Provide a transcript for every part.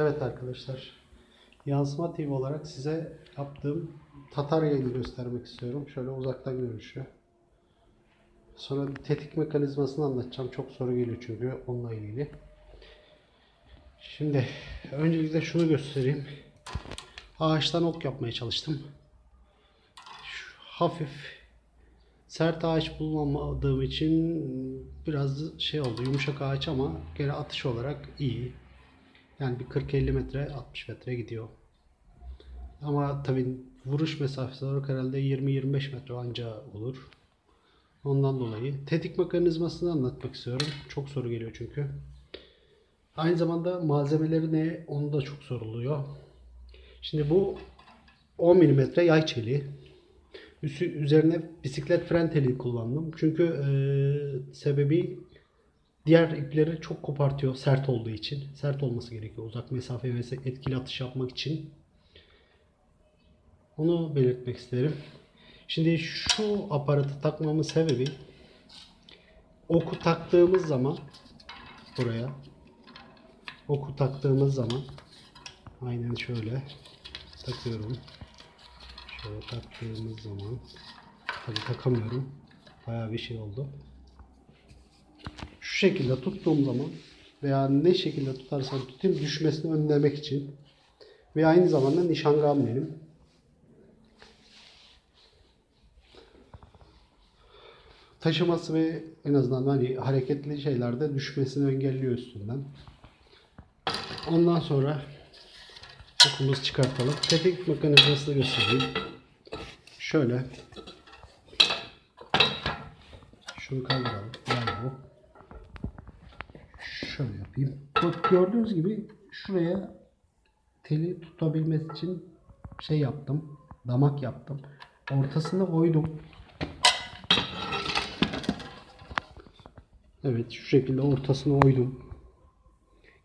Evet arkadaşlar, Yansıma TV olarak size yaptığım Tatar yayını göstermek istiyorum. Şöyle uzaktan görünüşü. Sonra tetik mekanizmasını anlatacağım. Çok soru geliyor çünkü onunla ilgili. Şimdi öncelikle şunu göstereyim. Ağaçtan ok yapmaya çalıştım. Hafif sert ağaç bulamadığım için biraz şey oldu, yumuşak ağaç ama gene atış olarak iyi. Yani bir 40-50 metre, 60 metre gidiyor. Ama tabii vuruş mesafesi olarak herhalde 20-25 metre anca olur. Ondan dolayı tetik mekanizmasını anlatmak istiyorum. Çok soru geliyor çünkü. Aynı zamanda malzemeleri ne, onu da çok soruluyor. Şimdi bu 10 milimetre yay çeliği. Üzerine bisiklet fren teli kullandım. Çünkü sebebi diğer ipleri çok kopartıyor sert olduğu için. Sert olması gerekiyor uzak mesafe ve etkili atış yapmak için. Onu belirtmek isterim. Şimdi şu aparatı takmamın sebebi, oku taktığımız zaman buraya, oku taktığımız zaman aynen şöyle takıyorum. Şöyle taktığımız zaman tabii takamıyorum. Bayağı bir şey oldu. Şu şekilde tuttuğum zaman veya ne şekilde tutarsam tutayım düşmesini önlemek için ve aynı zamanda nişangahım benim. Taşıması ve en azından hani hareketli şeylerde düşmesini engelliyor üstünden. Ondan sonra okumuzu çıkartalım. Tetik mekanizmasını göstereyim. Şöyle. Şunu kaldıralım. Yani bu. Şöyle yapayım. Bak gördüğünüz gibi şuraya teli tutabilmesi için şey yaptım. Damak yaptım. Ortasını oydum. Evet şu şekilde ortasını oydum.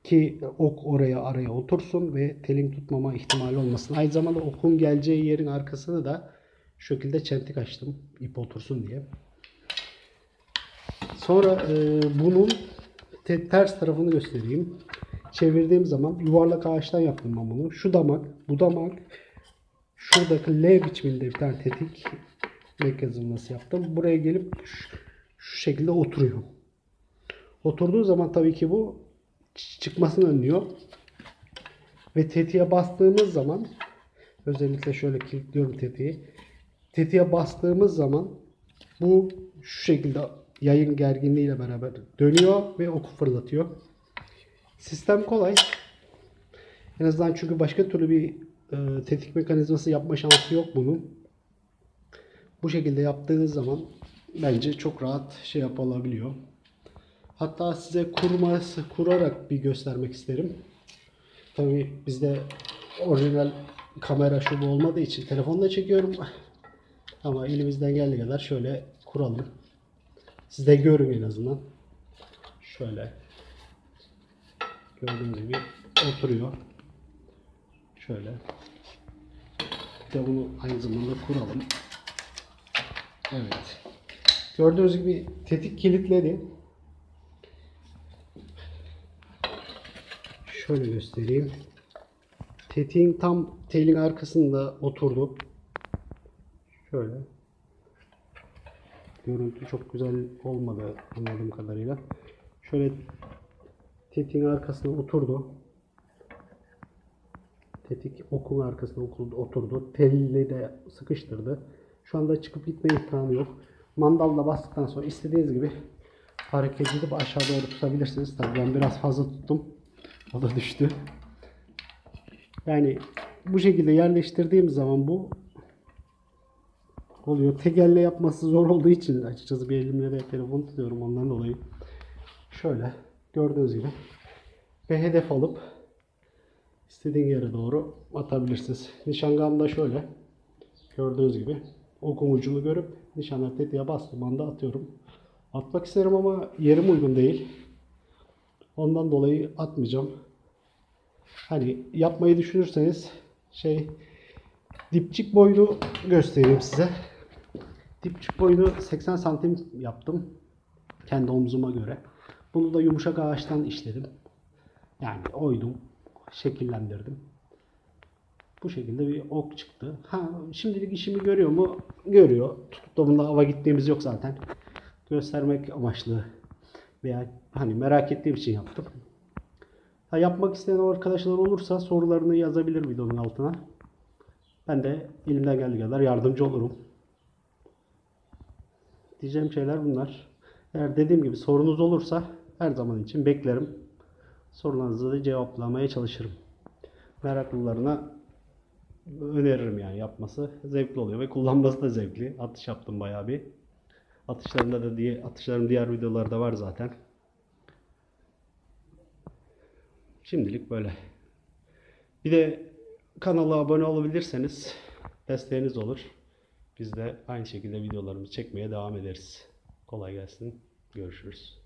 Ki ok oraya araya otursun ve telin tutmama ihtimali olmasın. Aynı zamanda okun geleceği yerin arkasını da şu şekilde çentik açtım. İp otursun diye. Sonra bunun ters tarafını göstereyim. Çevirdiğim zaman yuvarlak ağaçtan yaptım ben bunu. Şu damak, bu damak, şuradaki L biçiminde bir tane tetik mekanizması yaptım. Buraya gelip şu şekilde oturuyor. Oturduğu zaman tabii ki bu çıkmasını önlüyor. Ve tetiğe bastığımız zaman, özellikle şöyle kilitliyorum tetiği. Tetiğe bastığımız zaman bu şu şekilde yayın gerginliğiyle beraber dönüyor ve oku fırlatıyor. Sistem kolay. En azından çünkü başka türlü bir tetik mekanizması yapma şansı yok bunun. Bu şekilde yaptığınız zaman bence çok rahat şey yapılabiliyor. Hatta size kurarak bir göstermek isterim. Tabii bizde orijinal kamera şu bu olmadığı için telefonla çekiyorum. Ama elimizden geldiği kadar şöyle kuralım. Siz de görün en azından. Şöyle. Gördüğünüz gibi oturuyor. Şöyle. Bir de bunu aynı zamanda kuralım. Evet. Gördüğünüz gibi tetik kilitledi. Şöyle göstereyim. Tetiğin tam telin arkasında oturdu. Şöyle. Görüntü çok güzel olmadı anladığım kadarıyla. Şöyle tetiğin arkasına oturdu. Tetik okun arkasına oturdu. Telli de sıkıştırdı. Şu anda çıkıp gitme imkanı yok. Mandalla bastıktan sonra istediğiniz gibi hareket edip aşağı doğru tutabilirsiniz. Tabii ben biraz fazla tuttum. O da düştü. Yani bu şekilde yerleştirdiğim zaman bu oluyor. Tek elle yapması zor olduğu için açıkçası bir elimle de telefon tutuyorum ondan dolayı. Şöyle gördüğünüz gibi ve hedef alıp istediğin yere doğru atabilirsiniz. Nişangahım da şöyle. Gördüğünüz gibi okun ucunu görüp nişanla tetiğe bastığım anda atıyorum. Atmak isterim ama yerim uygun değil. Ondan dolayı atmayacağım. Hani yapmayı düşünürseniz dipçik boyunu göstereyim size. Dipçik boyunu 80 santim yaptım. Kendi omzuma göre. Bunu da yumuşak ağaçtan işledim. Yani oydum. şekillendirdim. Bu şekilde bir ok çıktı. Şimdilik işimi görüyor mu? Görüyor. Tutup da bunda hava gittiğimiz yok zaten. Göstermek amaçlı veya hani merak ettiğim için yaptım. Yapmak isteyen arkadaşlar olursa sorularını yazabilir videonun altına. Ben de elimden geldiği kadar yardımcı olurum. Diyeceğim şeyler bunlar. Eğer dediğim gibi sorunuz olursa her zaman için beklerim. Sorularınızı da cevaplamaya çalışırım. Meraklılarına öneririm yani yapması. Zevkli oluyor ve kullanması da zevkli. Atış yaptım bayağı bir. Atışlarım diğer videolarda var zaten. Şimdilik böyle. Bir de kanala abone olabilirseniz desteğiniz olur. Biz de aynı şekilde videolarımızı çekmeye devam ederiz. Kolay gelsin. Görüşürüz.